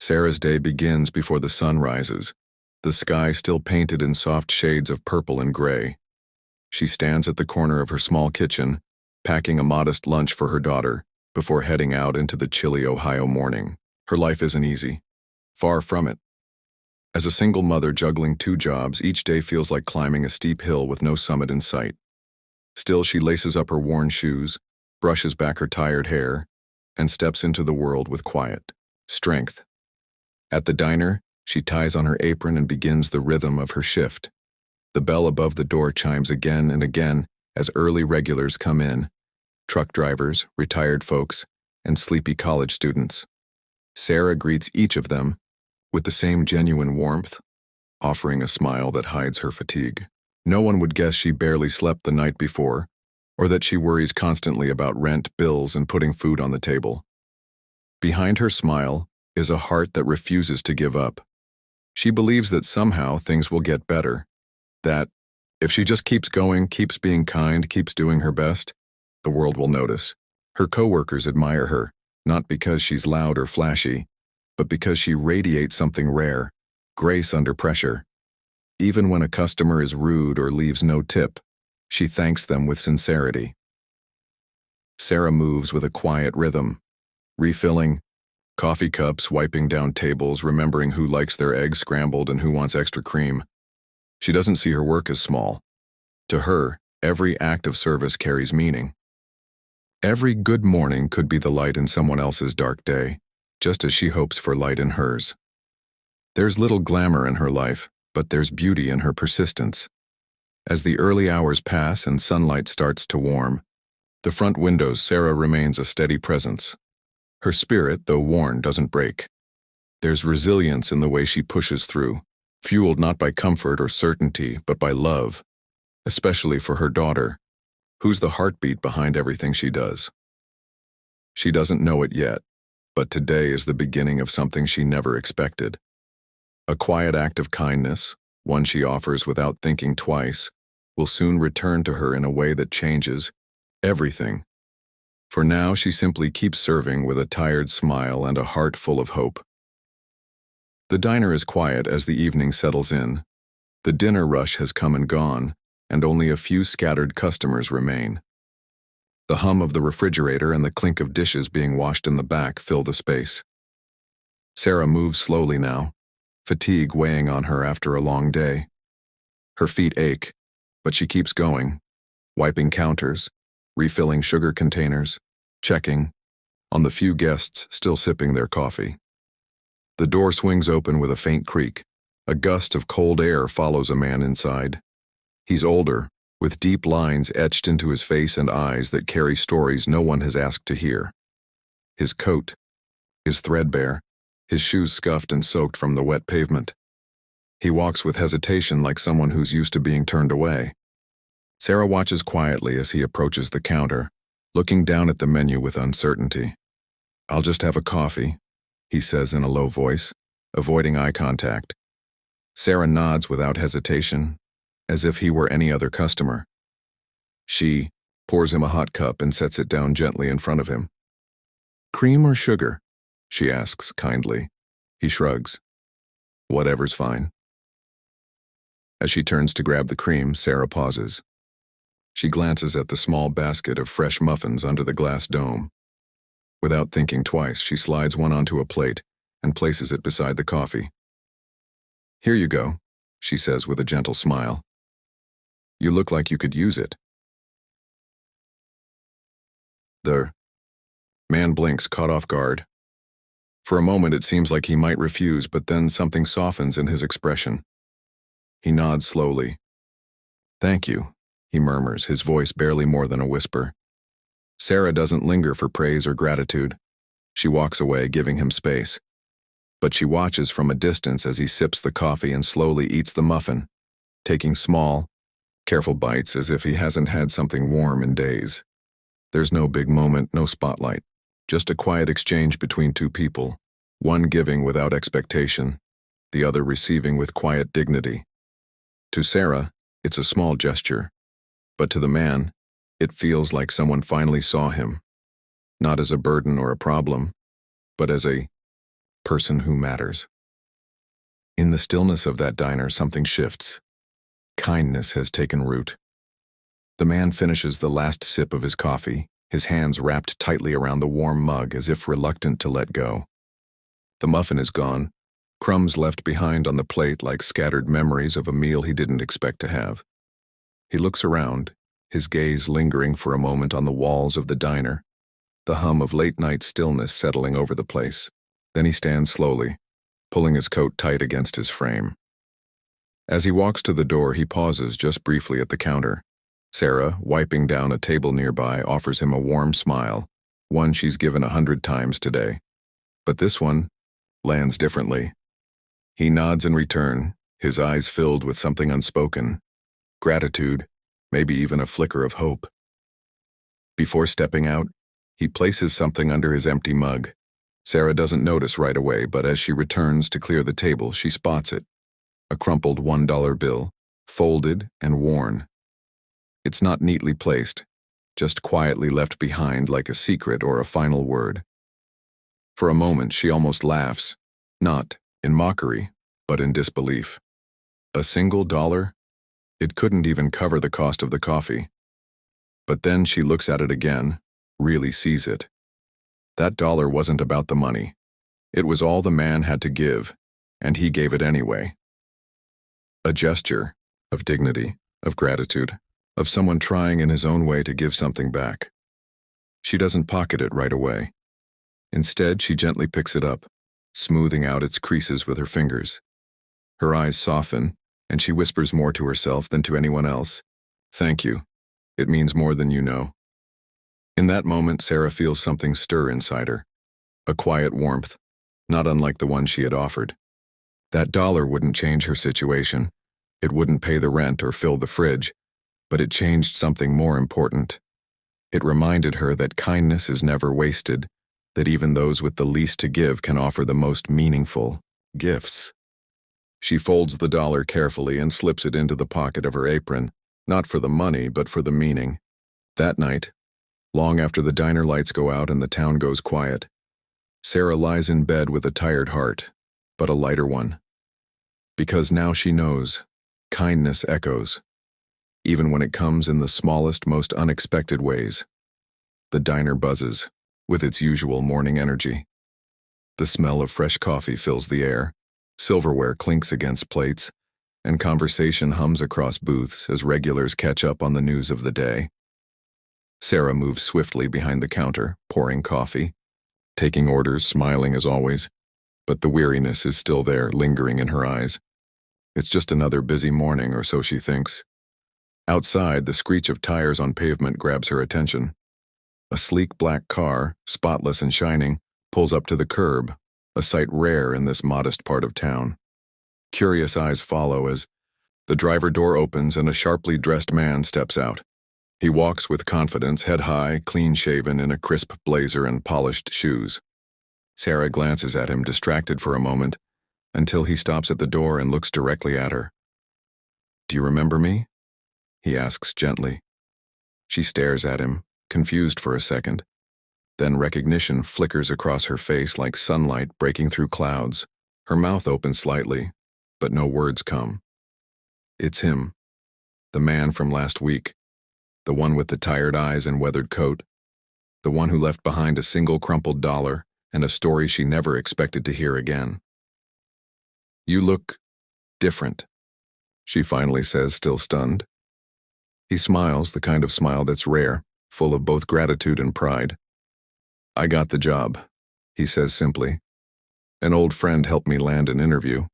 Sarah's day begins before the sun rises, the sky still painted in soft shades of purple and gray. She stands at the corner of her small kitchen, packing a modest lunch for her daughter, before heading out into the chilly Ohio morning. Her life isn't easy. Far from it. As a single mother juggling 2 jobs, each day feels like climbing a steep hill with no summit in sight. Still, she laces up her worn shoes, brushes back her tired hair, and steps into the world with quiet strength. At the diner, she ties on her apron and begins the rhythm of her shift. The bell above the door chimes again and again as early regulars come in, truck drivers, retired folks, and sleepy college students. Sarah greets each of them with the same genuine warmth, offering a smile that hides her fatigue. No one would guess she barely slept the night before, or that she worries constantly about rent, bills, and putting food on the table. Behind her smile is a heart that refuses to give up. She believes that somehow things will get better, that if she just keeps going, keeps being kind, keeps doing her best, the world will notice. Her coworkers admire her, not because she's loud or flashy, but because she radiates something rare, grace under pressure. Even when a customer is rude or leaves no tip, she thanks them with sincerity. Sarah moves with a quiet rhythm, refilling coffee cups, wiping down tables, remembering who likes their eggs scrambled and who wants extra cream. She doesn't see her work as small. To her, every act of service carries meaning. Every good morning could be the light in someone else's dark day, just as she hopes for light in hers. There's little glamour in her life, but there's beauty in her persistence. As the early hours pass and sunlight starts to warm, the front windows, Sarah remains a steady presence. Her spirit, though worn, doesn't break. There's resilience in the way she pushes through, fueled not by comfort or certainty, but by love, especially for her daughter, who's the heartbeat behind everything she does. She doesn't know it yet, but today is the beginning of something she never expected. A quiet act of kindness, one she offers without thinking twice, will soon return to her in a way that changes everything. For now, she simply keeps serving with a tired smile and a heart full of hope. The diner is quiet as the evening settles in. The dinner rush has come and gone, and only a few scattered customers remain. The hum of the refrigerator and the clink of dishes being washed in the back fill the space. Sarah moves slowly now, fatigue weighing on her after a long day. Her feet ache, but she keeps going, wiping counters, refilling sugar containers, checking on the few guests still sipping their coffee. The door swings open with a faint creak. A gust of cold air follows a man inside. He's older, with deep lines etched into his face and eyes that carry stories no one has asked to hear. His coat is threadbare, his shoes scuffed and soaked from the wet pavement. He walks with hesitation like someone who's used to being turned away. Sarah watches quietly as he approaches the counter, looking down at the menu with uncertainty. "I'll just have a coffee," he says in a low voice, avoiding eye contact. Sarah nods without hesitation, as if he were any other customer. She pours him a hot cup and sets it down gently in front of him. "Cream or sugar?" she asks kindly. He shrugs. "Whatever's fine." As she turns to grab the cream, Sarah pauses. She glances at the small basket of fresh muffins under the glass dome. Without thinking twice, she slides one onto a plate and places it beside the coffee. "Here you go," she says with a gentle smile. "You look like you could use it." The man blinks, caught off guard. For a moment it seems like he might refuse, but then something softens in his expression. He nods slowly. "Thank you," he murmurs, his voice barely more than a whisper. Sarah doesn't linger for praise or gratitude. She walks away, giving him space. But she watches from a distance as he sips the coffee and slowly eats the muffin, taking small, careful bites as if he hasn't had something warm in days. There's no big moment, no spotlight, just a quiet exchange between two people, one giving without expectation, the other receiving with quiet dignity. To Sarah, it's a small gesture, but to the man, it feels like someone finally saw him, not as a burden or a problem, but as a person who matters. In the stillness of that diner, something shifts. Kindness has taken root. The man finishes the last sip of his coffee, his hands wrapped tightly around the warm mug as if reluctant to let go. The muffin is gone, crumbs left behind on the plate like scattered memories of a meal he didn't expect to have. He looks around, his gaze lingering for a moment on the walls of the diner, the hum of late-night stillness settling over the place. Then he stands slowly, pulling his coat tight against his frame. As he walks to the door, he pauses just briefly at the counter. Sarah, wiping down a table nearby, offers him a warm smile, one she's given 100 times today. But this one lands differently. He nods in return, his eyes filled with something unspoken, gratitude, maybe even a flicker of hope. Before stepping out, he places something under his empty mug. Sarah doesn't notice right away, but as she returns to clear the table, she spots it. A crumpled $1 bill, folded and worn. It's not neatly placed, just quietly left behind like a secret or a final word. For a moment, she almost laughs, not in mockery, but in disbelief. A single dollar? It couldn't even cover the cost of the coffee. But then she looks at it again, really sees it. That dollar wasn't about the money. It was all the man had to give, and he gave it anyway. A gesture of dignity, of gratitude, of someone trying in his own way to give something back. She doesn't pocket it right away. Instead, she gently picks it up, smoothing out its creases with her fingers. Her eyes soften, and she whispers more to herself than to anyone else. "Thank you. It means more than you know." In that moment, Sarah feels something stir inside her. A quiet warmth, not unlike the one she had offered. That dollar wouldn't change her situation. It wouldn't pay the rent or fill the fridge, but it changed something more important. It reminded her that kindness is never wasted, that even those with the least to give can offer the most meaningful gifts. She folds the dollar carefully and slips it into the pocket of her apron, not for the money, but for the meaning. That night, long after the diner lights go out and the town goes quiet, Sarah lies in bed with a tired heart, but a lighter one. Because now she knows, kindness echoes, even when it comes in the smallest, most unexpected ways. The diner buzzes, with its usual morning energy. The smell of fresh coffee fills the air, silverware clinks against plates, and conversation hums across booths as regulars catch up on the news of the day. Sarah moves swiftly behind the counter, pouring coffee, taking orders, smiling as always, but the weariness is still there, lingering in her eyes. It's just another busy morning, or so she thinks. Outside, the screech of tires on pavement grabs her attention. A sleek black car, spotless and shining, pulls up to the curb, a sight rare in this modest part of town. Curious eyes follow as the driver door opens and a sharply dressed man steps out. He walks with confidence, head high, clean-shaven in a crisp blazer and polished shoes. Sarah glances at him, distracted for a moment, until he stops at the door and looks directly at her. "Do you remember me?" he asks gently. She stares at him, confused for a second. Then recognition flickers across her face like sunlight breaking through clouds. Her mouth opens slightly, but no words come. It's him, the man from last week, the one with the tired eyes and weathered coat, the one who left behind a single crumpled dollar and a story she never expected to hear again. "You look different," she finally says, still stunned. He smiles, the kind of smile that's rare, full of both gratitude and pride. "I got the job," he says simply. "An old friend helped me land an interview.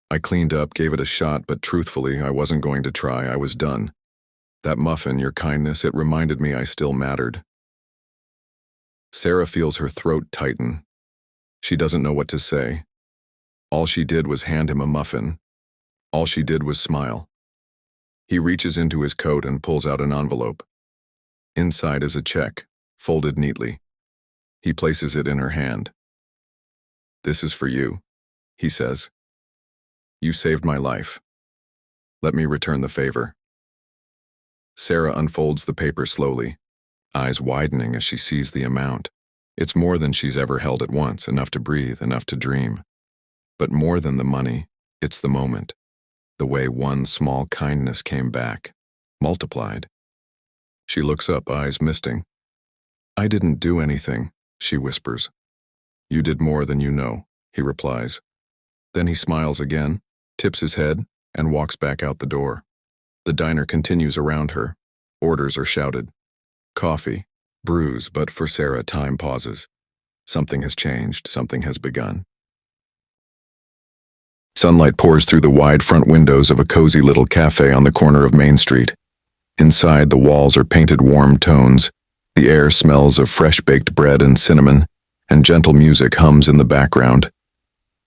I cleaned up, gave it a shot, but truthfully, I wasn't going to try. I was done. That muffin, your kindness, it reminded me I still mattered." Sarah feels her throat tighten. She doesn't know what to say. All she did was hand him a muffin. All she did was smile. He reaches into his coat and pulls out an envelope. Inside is a check, folded neatly. He places it in her hand. "This is for you," he says. "You saved my life. Let me return the favor." Sarah unfolds the paper slowly, eyes widening as she sees the amount. It's more than she's ever held at once, enough to breathe, enough to dream. But more than the money, it's the moment. The way one small kindness came back, multiplied. She looks up, eyes misting. "I didn't do anything," she whispers. "You did more than you know," he replies. Then he smiles again, tips his head, and walks back out the door. The diner continues around her. Orders are shouted. Coffee, brews, but for Sarah, time pauses. Something has changed, something has begun. Sunlight pours through the wide front windows of a cozy little cafe on the corner of Main Street. Inside, the walls are painted warm tones. The air smells of fresh-baked bread and cinnamon, and gentle music hums in the background.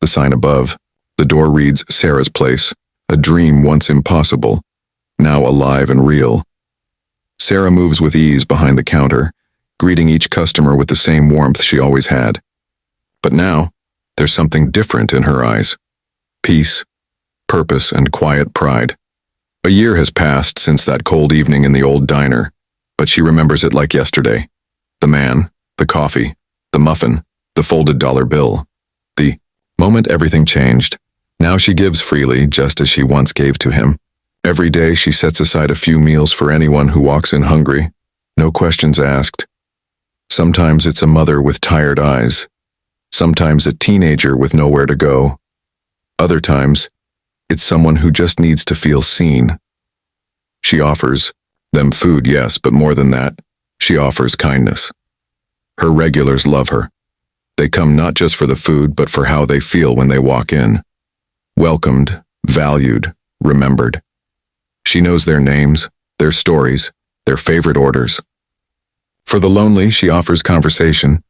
The sign above, the door reads Sarah's Place, a dream once impossible, now alive and real. Sarah moves with ease behind the counter, greeting each customer with the same warmth she always had. But now, there's something different in her eyes. Peace, purpose, and quiet pride. A year has passed since that cold evening in the old diner, but she remembers it like yesterday. The man, the coffee, the muffin, the folded dollar bill. The moment everything changed. Now she gives freely, just as she once gave to him. Every day she sets aside a few meals for anyone who walks in hungry, no questions asked. Sometimes it's a mother with tired eyes. Sometimes a teenager with nowhere to go. Other times, it's someone who just needs to feel seen. She offers them food, yes, but more than that, she offers kindness. Her regulars love her. They come not just for the food, but for how they feel when they walk in. Welcomed, valued, remembered. She knows their names, their stories, their favorite orders. For the lonely, she offers conversation.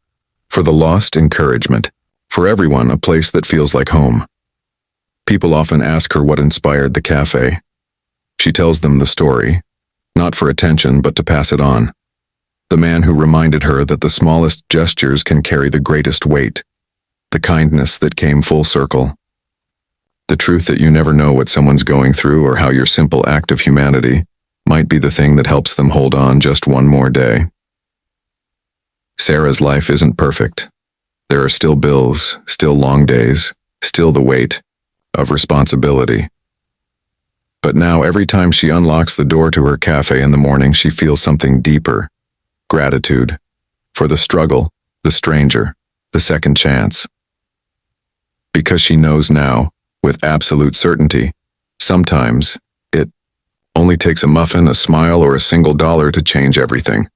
For the lost, encouragement. For everyone, a place that feels like home. People often ask her what inspired the cafe. She tells them the story, not for attention, but to pass it on. The man who reminded her that the smallest gestures can carry the greatest weight. The kindness that came full circle. The truth that you never know what someone's going through or how your simple act of humanity might be the thing that helps them hold on just one more day. Sarah's life isn't perfect. There are still bills, still long days, still the weight of responsibility. But now every time she unlocks the door to her cafe in the morning, she feels something deeper. Gratitude for the struggle, the stranger, the second chance. Because she knows now, with absolute certainty, sometimes it only takes a muffin, a smile, or a single dollar to change everything.